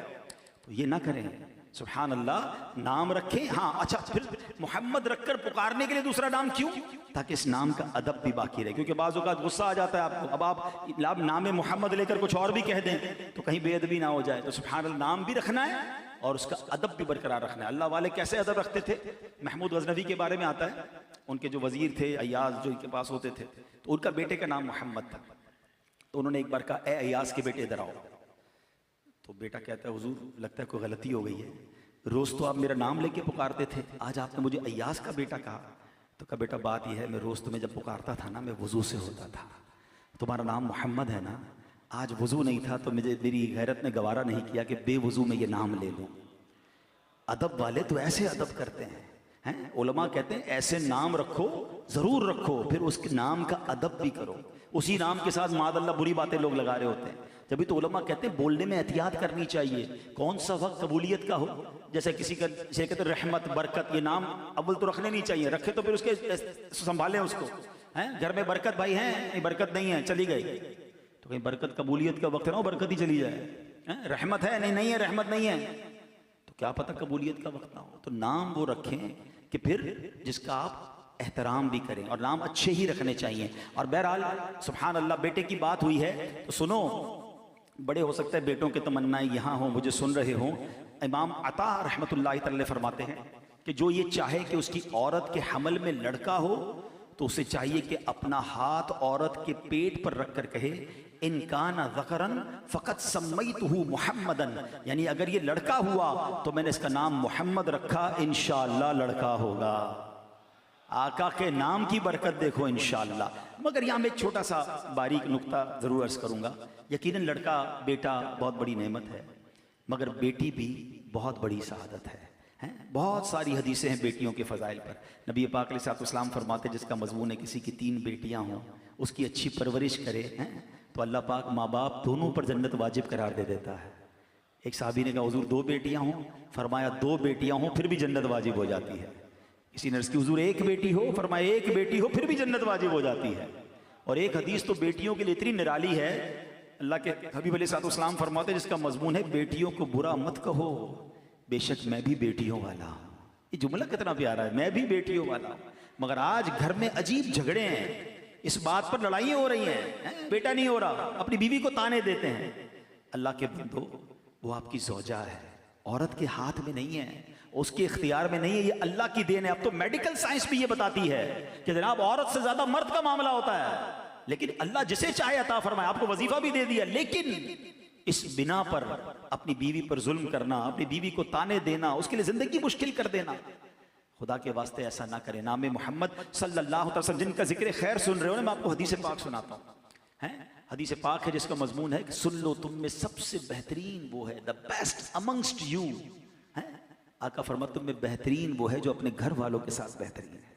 तो ये ना करें, सुभान अल्लाह, नाम रखें। हाँ अच्छा, फिर मोहम्मद रखकर पुकारने के लिए दूसरा नाम क्यों? ताकि इस नाम का अदब भी बाकी रहे, क्योंकि बाज़ औक़ात गुस्सा आ जाता है आपको, अब आप नाम मोहम्मद लेकर कुछ और भी कह दें तो कहीं बेअदबी ना हो जाए। तो सुभान अल्लाह, नाम भी रखना है और उसका अदब भी बरकरार रखना है। अल्लाह वाले कैसे अदब रखते थे? महमूद गजनवी के बारे में आता है, उनके जो वजीर थे अय्याज जो इनके पास होते थे, तो उनका बेटे का नाम मोहम्मद था। तो उन्होंने एक बार कहा, ए अय्याज के बेटे इधर आओ। तो बेटा कहता है, हुजूर लगता है कोई गलती हो गई है, रोज तो आप मेरा नाम लेके पुकारते थे, आज आपने मुझे अय्याज का बेटा कहा। तो कहा, बेटा बात यह है, मैं रोज तुम्हें जब पुकारता था ना, मैं वजू से होता था, तुम्हारा नाम मोहम्मद है ना, आज वजू नहीं था तो मेरी गैरत ने गवारा नहीं किया कि बेवजू में ये नाम ले लूं। अदब वाले तो ऐसे अदब करते हैं, उलमा कहते हैं ऐसे नाम रखो, जरूर रखो, फिर उसके नाम का अदब भी करो। उसी नाम के साथ मादअल्लाह बुरी बातें लोग लगा रहे होते हैं। जब तो उलमा कहते हैं बोलने में एहतियात करनी चाहिए, कौन सा वक्त कबूलियत का हो। जैसे किसी का जैसे कहते रहमत, बरकत, ये नाम अव्वल तो रखने नहीं चाहिए, रखे तो फिर उसके संभालें उसको। हैं घर में बरकत भाई है, नहीं बरकत नहीं है, चली गई, तो कहीं बरकत कबूलियत का वक्त है ना, बरकत ही चली जाए। रहमत है, नहीं है, रहमत नहीं है, तो क्या पता कबूलियत का वक्त ना हो। तो नाम वो रखें कि फिर जिसका आप एहतराम भी करें, और नाम अच्छे ही रखने चाहिए। और बहरहाल सुभान अल्लाह, बेटे की बात हुई है तो सुनो, बड़े हो सकते हैं बेटों की तमन्नाएं यहाँ हो, मुझे सुन रहे हों। इमाम अता रहमतुल्लाहि तआला फरमाते हैं कि जो ये चाहे कि उसकी औरत के हमल में लड़का हो, तो उसे चाहिए कि अपना हाथ औरत के पेट पर रख कर कहे, इनकाना ज़करन फ़क़त सम्मैतुहु मुहम्मदन, यानी अगर ये लड़का हुआ तो मैंने इसका नाम मोहम्मद रखा, इंशाअल्लाह लड़का होगा। आका के नाम की बरकत देखो इंशाअल्लाह। मगर यहाँ मैं एक छोटा सा बारीक नुक्ता ज़रूर अर्ज़ करूँगा। यकीनन लड़का बेटा बहुत बड़ी नेमत है, मगर बेटी भी बहुत बड़ी सआदत है। बहुत सारी हदीसें हैं बेटियों के फ़ज़ाइल पर। नबी पाक अलैहिस्सलाम फरमाते, जिसका मज़मून है किसी की 3 बेटियाँ हों, उसकी अच्छी परवरिश करे तो अल्लाह पाक माँ बाप दोनों पर जन्नत वाजिब करार दे देता है। एक साहबी ने कहा, हुजूर 2 बेटियाँ हों? फरमाया 2 बेटियाँ हों फिर भी जन्नत वाजिब हो जाती है। इसी नर्स की, हुजूर 1 बेटी हो? फरमाया 1 बेटी हो फिर भी जन्नत वाजिब हो जाती है। और एक हदीस तो बेटियों के लिए इतनी निराली है, अल्लाह के हबीब अलैहिस्सलाम फरमाते, जिसका मजमून है बेटियों को बुरा मत कहो, बेशक मैं भी बेटियों वाला हूँ। ये जुमला कितना प्यारा है, मैं भी बेटियों वाला हूँ। मगर आज घर में अजीब झगड़े हैं, इस बात पर लड़ाइयाँ हो रही हैं, बेटा नहीं हो रहा, अपनी बीवी को ताने देते हैं। अल्लाह के बंदो, वो आपकी ज़ौजा है, औरत के हाथ में नहीं है, उसके इख्तियार में नहीं है, ये अल्लाह की देन है। अब तो मेडिकल साइंस भी ये बताती है कि जनाब औरत से ज्यादा मर्द का मामला होता है, लेकिन अल्लाह जिसे चाहे अता फरमाए। आपको वजीफा भी दे दिया, लेकिन इस बिना पर अपनी बीवी पर जुल्म करना, अपनी बीवी को ताने देना, उसके लिए जिंदगी मुश्किल कर देना, खुदा के वास्ते ऐसा ना करें। नाम मोहम्मद सल्लल्लाहु अलैहि वसल्लम जिनका जिक्र खैर सुन रहे हो ना, मैं आपको हदीस पाक सुनाता हूँ। हदीस पाक है जिसका मजमून है कि सुन लो, तुम में सबसे बेहतरीन वो है, द बेस्ट अमंगस्ट यू। आका फरमाते, तुम में बेहतरीन वो है जो अपने घर वालों के साथ बेहतरीन है।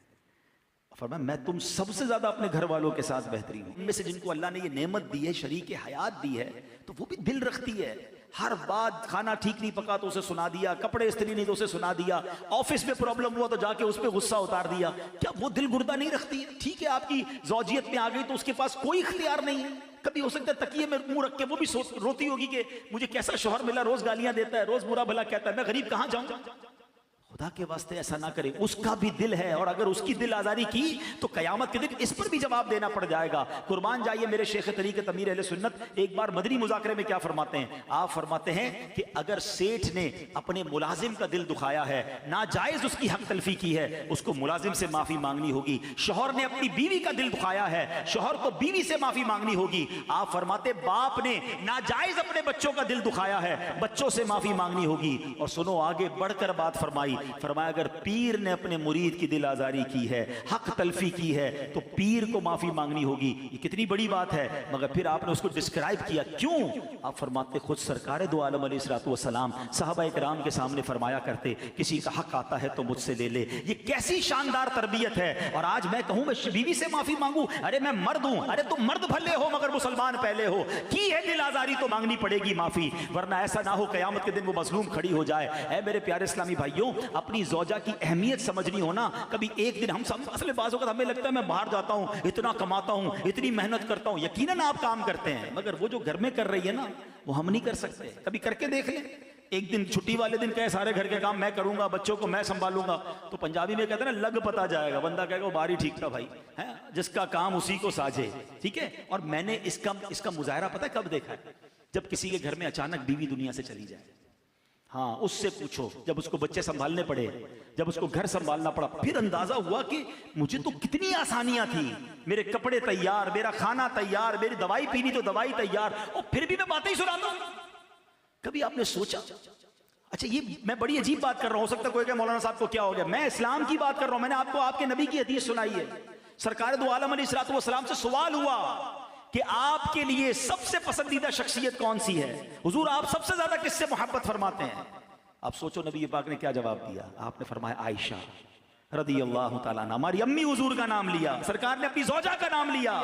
फरमाया, मैं तुम सबसे ज्यादा अपने घर वालों के साथ बेहतरीन हूं। इनमें से जिनको अल्लाह ने ये नेमत दी है, शरीक हयात दी है, तो वो भी दिल रखती है। हर बात, खाना ठीक नहीं पका तो उसे सुना दिया, कपड़े इस्त्री नहीं तो उसे सुना दिया, ऑफिस में प्रॉब्लम हुआ तो जाके उस पर गुस्सा उतार दिया। क्या वो दिल गुर्दा नहीं रखती है? ठीक है, आपकी ज़ौजियत में आ गई तो उसके पास कोई इख्तियार नहीं है। कभी हो सकता है तकिए में मुंह रख के वो भी रोती होगी कि मुझे कैसा शौहर मिला, रोज गालियां देता है, रोज बुरा भला कहता है, मैं गरीब कहां जाऊं। खुदा के वास्ते ऐसा ना करें, उसका भी दिल है, और अगर उसकी दिल आजारी की तो कयामत के दिन इस पर भी जवाब देना पड़ जाएगा। कुर्बान जाइए मेरे शेख तरीक़त अमीर अहले सुन्नत एक बार मदनी मुज़ाकरे में क्या फरमाते हैं, आप फरमाते हैं कि अगर सेठ ने अपने मुलाजिम का दिल दुखाया है, नाजायज उसकी हक तलफी की है, उसको मुलाजिम से माफी मांगनी होगी। शौहर ने अपनी बीवी का दिल दुखाया है, शौहर को बीवी से माफी मांगनी होगी। आप फरमाते बाप ने नाजायज अपने बच्चों का दिल दुखाया है, बच्चों से माफी मांगनी होगी। और सुनो आगे बढ़कर बात फरमाई, फरमाया अगर पीर ने अपने मुरीद की दिल आजारी की है, हक तलफी की है, तो पीर को माफी मांगनी होगी। ये कितनी बड़ी बात है, मगर फिर आपने उसको डिस्क्राइब किया क्यों? आप फरमाते खुद सरकार दो आलम अलैहिस्सलाम सहाबा इकराम के सामने फरमाया करते, किसी का हक आता है तो मुझसे ले ले। ये कैसी शानदार तरबियत है। और आज मैं कहूं मैं बीवी से माफी मांगू, अरे मैं मर्द हूं, अरे तुम मर्द भले हो मगर मुसलमान पहले हो, की है दिल आजारी तो मांगनी पड़ेगी माफी, वरना ऐसा ना हो कयामत के दिन वो मजलूम खड़ी हो जाए। ऐ मेरे प्यारे इस्लामी भाइयों, अपनी ज़ौजा की अहमियत समझनी हो ना। कभी एक दिन हम सब असल बात होगा, हमें लगता है मैं बाहर जाता हूं, इतना कमाता हूं, इतनी मेहनत करता हूं, यकीनन आप काम करते हैं, मगर वो जो घर में कर रही है ना वो हम नहीं कर सकते। कभी करके देख लें, एक दिन छुट्टी वाले दिन कहे सारे घर के काम मैं करूंगा, बच्चों को मैं संभालूंगा, तो पंजाबी में कहते हैं ना लग पता जाएगा, बंदा कहेगा वो बारी ठीक था भाई, है जिसका काम उसी को साझे, ठीक है। और मैंने इसका मुजाहरा पता है कब देखा है, जब किसी के घर में अचानक बीवी दुनिया से चली जाए। हाँ, उससे पूछो, जब उसको बच्चे संभालने पड़े, जब उसको घर संभालना पड़ा, फिर अंदाजा हुआ कि मुझे तो कितनी आसानियां थी, मेरे कपड़े तैयार, मेरा खाना तैयार, मेरी दवाई पीनी तो दवाई तैयार, और फिर भी मैं बातें ही सुनाता हूं। कभी आपने सोचा, अच्छा ये मैं बड़ी अजीब बात कर रहा हूं, हो सकता है कोई कहे मौलाना साहब को क्या हो गया, मैं इस्लाम की बात कर रहा हूं। मैंने आपको आपके नबी की हदीस सुनाई है, सरकार दो आलम अलैहिस्सलाम से सवाल हुआ कि आपके लिए सबसे पसंदीदा शख्सियत कौन सी है, हुजूर आप सबसे ज्यादा किससे मोहब्बत फरमाते हैं? आप सोचो नबी पाक ने क्या जवाब दिया। आपने फरमाया आयशा रदियल्लाहु ताला अन्हा, हमारी अम्मी हुजूर का नाम लिया, सरकार ने अपनी ज़ौजा का नाम लिया,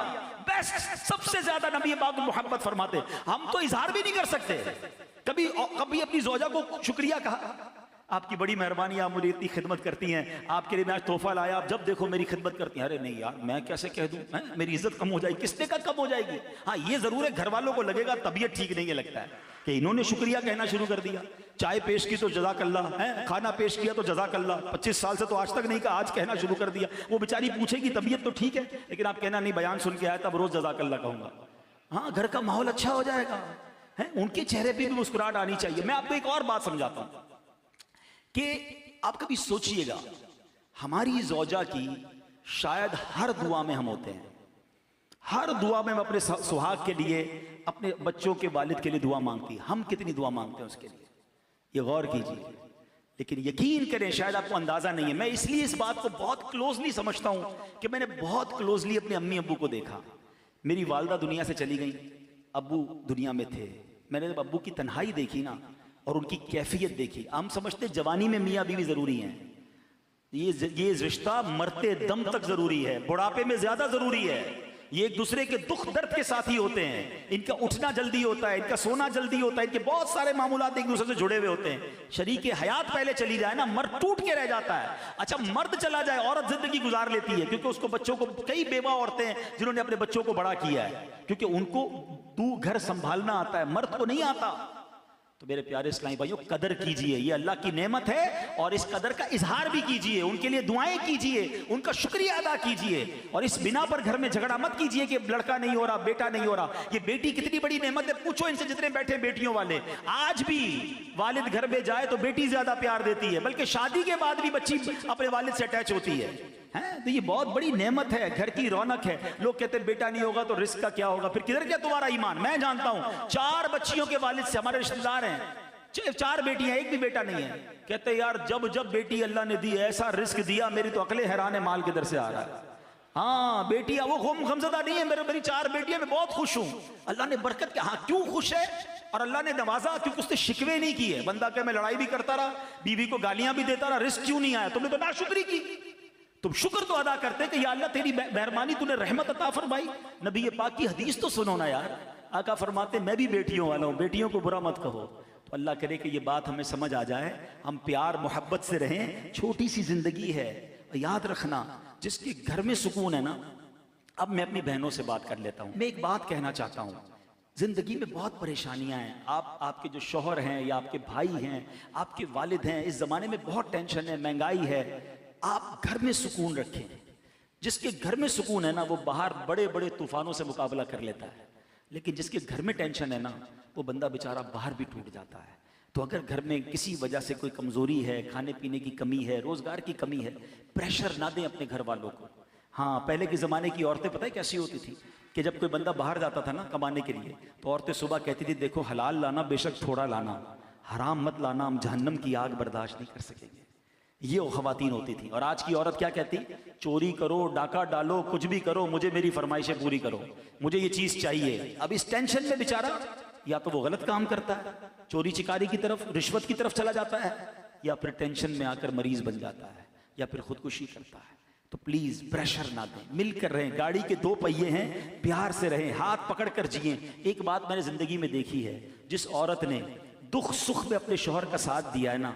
बेस्ट सबसे ज्यादा नबी पाक मोहब्बत फरमाते। हम तो इजहार भी नहीं कर सकते, कभी अपनी ज़ौजा को शुक्रिया कहा, आपकी बड़ी मेहरबानी, आप मुझे इतनी खिदमत करती हैं, आपके लिए मैं आज तोहफा लाया, आप जब देखो मेरी खिदमत करती हैं। अरे नहीं यार मैं कैसे कह दूं, मेरी इज्जत कम हो जाएगी, किसने का कम हो जाएगी। हाँ ये जरूर है घर वालों को लगेगा तबीयत ठीक नहीं है, लगता है कि इन्होंने शुक्रिया कहना शुरू कर दिया, चाय पेश की तो जज़ाकल्लाह, है खाना पेश किया तो जज़ाकल्लाह, 25 साल से तो आज तक नहीं कहा, आज कहना शुरू कर दिया। वो बेचारी पूछेगी तबीयत तो ठीक है, लेकिन आप कहना नहीं बयान सुन के आया तब रोज जज़ाकल्लाह कहूंगा। हाँ घर का माहौल अच्छा हो जाएगा, है उनके चेहरे पे भी मुस्कुराहट आनी चाहिए। मैं आपको एक और बात समझाता हूं कि आप कभी सोचिएगा, हमारी ज़ौजा की शायद हर दुआ में हम होते हैं, हर दुआ में हम अपने सुहाग के लिए, अपने बच्चों के वालिद के लिए दुआ मांगती है। हम कितनी दुआ मांगते हैं उसके लिए, ये गौर कीजिए। लेकिन यकीन करें शायद आपको अंदाजा नहीं है, मैं इसलिए इस बात को बहुत क्लोजली समझता हूं कि मैंने बहुत क्लोजली अपने अम्मी अब्बू को देखा। मेरी वालदा दुनिया से चली गई, अब्बू दुनिया में थे, मैंने जब अब्बू की तन्हाई देखी ना और उनकी कैफियत देखी, हम समझते जवानी में मियाँ बीवी जरूरी हैं, ये रिश्ता मरते दम तक जरूरी है, बुढ़ापे में ज्यादा जरूरी है। ये एक दूसरे के दुख दर्द के साथी होते हैं, इनका उठना जल्दी होता है, इनका सोना जल्दी होता है, इनके बहुत सारे मामूलात एक दूसरे से जुड़े हुए होते हैं। शरीक हयात पहले चली जाए ना, मर्द टूट के रह जाता है। अच्छा मर्द चला जाए औरत जिंदगी गुजार लेती है, क्योंकि उसको बच्चों को, कई बेवा औरतें हैं जिन्होंने अपने बच्चों को बड़ा किया है, क्योंकि उनको घर संभालना आता है, मर्द को नहीं आता। तो मेरे प्यारे इस्लामी भाइयों कदर कीजिए, ये अल्लाह की नेमत है, और इस कदर का इजहार भी कीजिए, उनके लिए दुआएं कीजिए, उनका शुक्रिया अदा कीजिए। और इस बिना पर घर में झगड़ा मत कीजिए कि लड़का नहीं हो रहा, बेटा नहीं हो रहा। ये बेटी कितनी बड़ी नेमत है, पूछो इनसे जितने बैठे बेटियों वाले, आज भी वालिद घर में जाए तो बेटी ज्यादा प्यार देती है, बल्कि शादी के बाद भी बच्ची अपने वालिद से अटैच होती है। तो ये बहुत बड़ी नेमत है, घर की रौनक है। लोग कहते हैं बेटा नहीं होगा तो रिस्क का क्या होगा, फिर किधर गया तुम्हारा ईमान। मैं जानता हूं 4 बच्चियों के वालिद से, हमारे रिश्तेदार हैं, 4 बेटियां, एक भी बेटा नहीं है। कहते यार जब जब बेटी अल्लाह ने दी, ऐसा रिस्क दिया, मेरी तो अकले हैरान है माल किधर से आ रहा है। हाँ बेटियां, वो गमजदा नहीं है, मेरी 4 बेटियां, मैं बहुत खुश हूं, अल्लाह ने बरकत किया। हाँ क्यों खुश है, और अल्लाह ने नवाजा क्योंकि उसने शिकवे नहीं किए। बंदा क्या मैं लड़ाई भी करता रहा, बीवी को गालियां भी देता रहा, रिस्क क्यों नहीं आया, तुमने तो नाशुक्री की। तुम शुक्र तो अदा करते कि या अल्लाह तेरी मेहरबानी, तूने रहमत अता फरमाई। नबी पाक की हदीस तो सुनो ना यार, आका फरमाते मैं भी बेटियों वाला हूं, बेटियों को बुरा मत कहो। तो अल्लाह करे कि ये बात हमें समझ आ जाए, हम प्यार मोहब्बत से रहें। छोटी सी जिंदगी है, याद रखना जिसके घर में सुकून है ना। अब मैं अपनी बहनों से बात कर लेता हूं। मैं एक बात कहना चाहता हूं ज़िंदगी में बहुत परेशानियां हैं। आपके जो शौहर हैं या आपके भाई हैं, आपके वालिद हैं, इस ज़माने में बहुत टेंशन है, महंगाई है। आप घर में सुकून रखें। जिसके घर में सुकून है ना, वो बाहर बड़े बड़े तूफानों से मुकाबला कर लेता है, लेकिन जिसके घर में टेंशन है ना, वो बंदा बेचारा बाहर भी टूट जाता है। तो अगर घर में किसी वजह से कोई कमज़ोरी है, खाने पीने की कमी है, रोज़गार की कमी है, प्रेशर ना दें अपने घर वालों को। हाँ, पहले के ज़माने की औरतें पता है कैसी होती थी कि जब कोई बंदा बाहर जाता था ना कमाने के लिए, तो औरतें सुबह कहती थी, देखो हलाल लाना, बेशक थोड़ा लाना, हराम मत लाना, हम जहन्नम की आग बर्दाश्त नहीं कर सकेंगे। ये वो ख़वातीन होती थी। और आज की औरत क्या कहती? चोरी करो, डाका डालो, कुछ भी करो, मुझे मेरी फरमाइशें पूरी करो, मुझे ये चीज़ चाहिए। अब इस टेंशन में बेचारा या तो वो गलत काम करता है, चोरी चिकारी की तरफ, रिश्वत की तरफ चला जाता है, या फिर टेंशन में आकर मरीज बन जाता है, या फिर खुदकुशी करता है। तो प्लीज प्रेशर ना दें, मिलकर रहें। गाड़ी के दो पहिए हैं, प्यार से रहें, हाथ पकड़ कर जिए। एक बात मैंने जिंदगी में देखी है, जिस औरत ने दुख सुख में अपने शौहर का साथ दिया है ना,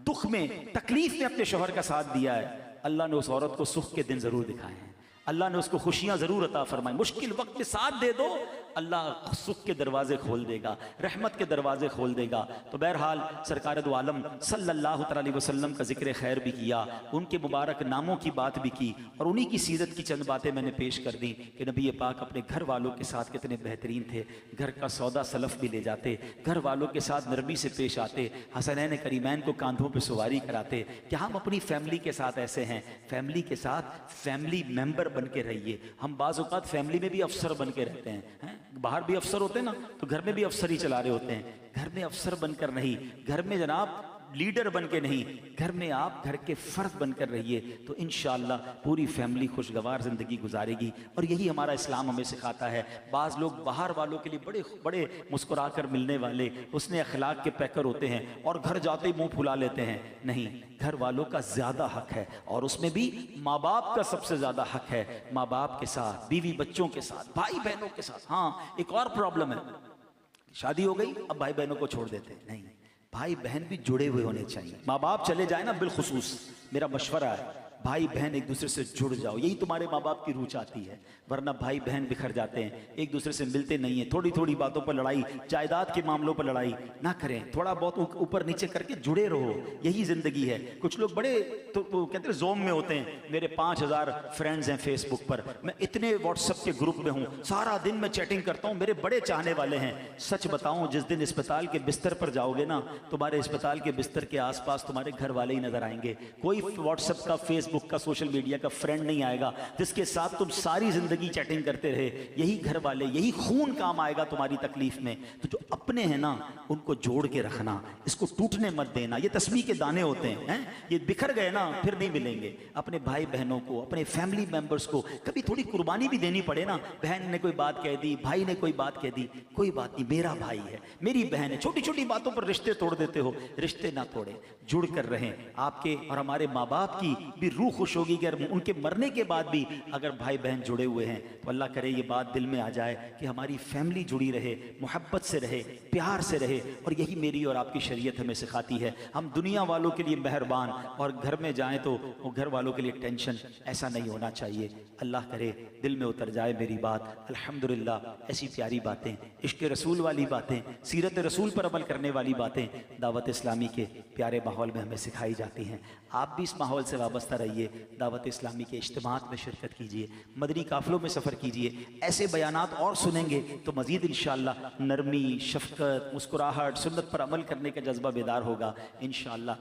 दुख में तकलीफ में अपने शौहर का साथ दिया है, अल्लाह ने उस औरत को सुख के दिन जरूर दिखाए हैं। अल्लाह ने उसको खुशियां जरूर अता फरमाई। मुश्किल वक्त में साथ दे दो, अल्लाह सुख के दरवाजे खोल देगा, रहमत के दरवाजे खोल देगा। तो बहरहाल सरकार दो आलम सल्लल्लाहु अलैहि वसल्लम का जिक्र खैर भी किया, उनके मुबारक नामों की बात भी की, और उन्हीं की सीरत की चंद बातें मैंने पेश कर दी कि नबी पाक अपने घर वालों के साथ कितने बेहतरीन थे। घर का सौदा सलफ भी ले जाते, घर वालों के साथ नरमी से पेश आते, हसनैन करीमैन को कांधों पर सवारी कराते। क्या हम अपनी फैमिली के साथ ऐसे हैं? फैमिली के साथ फैमिली मेंबर बन के रहिए। हम बाज़ औक़ात फैमिली में भी अफसर बन के रहते हैं, बाहर भी अफसर होते हैं ना, तो घर में भी अफसर ही चला रहे होते हैं। घर में अफसर बनकर नहीं, घर में जनाब लीडर बन के नहीं, घर में आप घर के फर्द बनकर रहिए, तो इंशाअल्लाह पूरी फैमिली खुशगवार ज़िंदगी गुजारेगी। और यही हमारा इस्लाम हमें सिखाता है। बाज़ लोग बाहर वालों के लिए बड़े बड़े मुस्कुरा कर मिलने वाले, उसने अखलाक के पैकर होते हैं, और घर जाते ही मुंह फुला लेते हैं। नहीं, घर वालों का ज़्यादा हक है, और उसमें भी माँ बाप का सबसे ज़्यादा हक है। माँ बाप के साथ, बीवी बच्चों के साथ, भाई बहनों के साथ। हाँ, एक और प्रॉब्लम है, शादी हो गई, अब भाई बहनों को छोड़ देते हैं। नहीं, भाई बहन भी जुड़े हुए होने चाहिए। माँ बाप चले जाए ना, बिलखुसूस मेरा मशवरा है, भाई बहन एक दूसरे से जुड़ जाओ, यही तुम्हारे माँ बाप की रूह चाहती है। वरना भाई बहन बिखर जाते हैं, एक दूसरे से मिलते नहीं हैं, थोड़ी थोड़ी बातों पर लड़ाई, जायदाद के मामलों पर लड़ाई ना करें, थोड़ा बहुत ऊपर नीचे करके जुड़े रहो, यही जिंदगी है। कुछ लोग बड़े तो कहते हैं जोम में होते हैं, मेरे 5000 फ्रेंड्स हैं फेसबुक पर, मैं इतने व्हाट्सएप के ग्रुप में हूँ, सारा दिन मैं चैटिंग करता हूँ, मेरे बड़े चाहने वाले हैं। सच बताऊँ, जिस दिन अस्पताल के बिस्तर पर जाओगे ना, तुम्हारे अस्पताल के बिस्तर के आसपास तुम्हारे घर वाले ही नजर आएंगे। कोई व्हाट्सएप का, फेसबुक का, सोशल मीडिया का फ्रेंड नहीं आएगा जिसके साथ तुम सारी जिंदगी चैटिंग करते रहे। यही घर वाले, यही खून काम आएगा तुम्हारी तकलीफ में। तो जो अपने हैं ना, उनको जोड़ के रखना, इसको टूटने मत देना। ये तस्बीह के दाने होते हैं, ये बिखर गए ना फिर नहीं मिलेंगे। अपने भाई बहनों को, अपने फैमिली मेंबर्स को कभी थोड़ी कुर्बानी भी देनी पड़े ना। बहन ने कोई बात कह दी, भाई ने कोई बात कह दी, कोई बात नहीं, मेरा भाई है, मेरी बहन है। छोटी छोटी बातों पर रिश्ते तोड़ देते हो, रिश्ते ना तोड़े, जुड़ कर रहें। आपके और हमारे माँ बाप की भी रूह खुश होगी कि अगर उनके मरने के बाद भी अगर भाई बहन जुड़े हुए हैं, तो अल्लाह करे ये बात दिल में आ जाए कि हमारी फैमिली जुड़ी रहे, मोहब्बत से रहे, प्यार से रहे। और यही मेरी और आपकी शरीयत हमें सिखाती है। हम दुनिया वालों के लिए मेहरबान, और घर में जाएं तो घर वालों के लिए टेंशन। ऐसा नहीं होना चाहिए। अल्लाह करे दिल में उतर जाए मेरी बात। अल्हम्दुलिल्लाह, ऐसी प्यारी बातें, इश्क रसूल वाली बातें, सीरत रसूल पर अमल करने वाली बातें दावत इस्लामी के प्यारे माहौल में हमें सिखाई जाती हैं। आप भी इस माहौल से वाबस्ता रहिए, दावत इस्लामी के इज्तिमात में शिरकत कीजिए, मदनी काफ़िलों में सफ़र कीजिए। ऐसे बयानात और सुनेंगे तो मज़ीद इंशाअल्लाह नरमी, शफ़क़त, मुस्कुराहट, सुन्नत पर अमल करने का जज्बा बेदार होगा। इंशाअल्लाह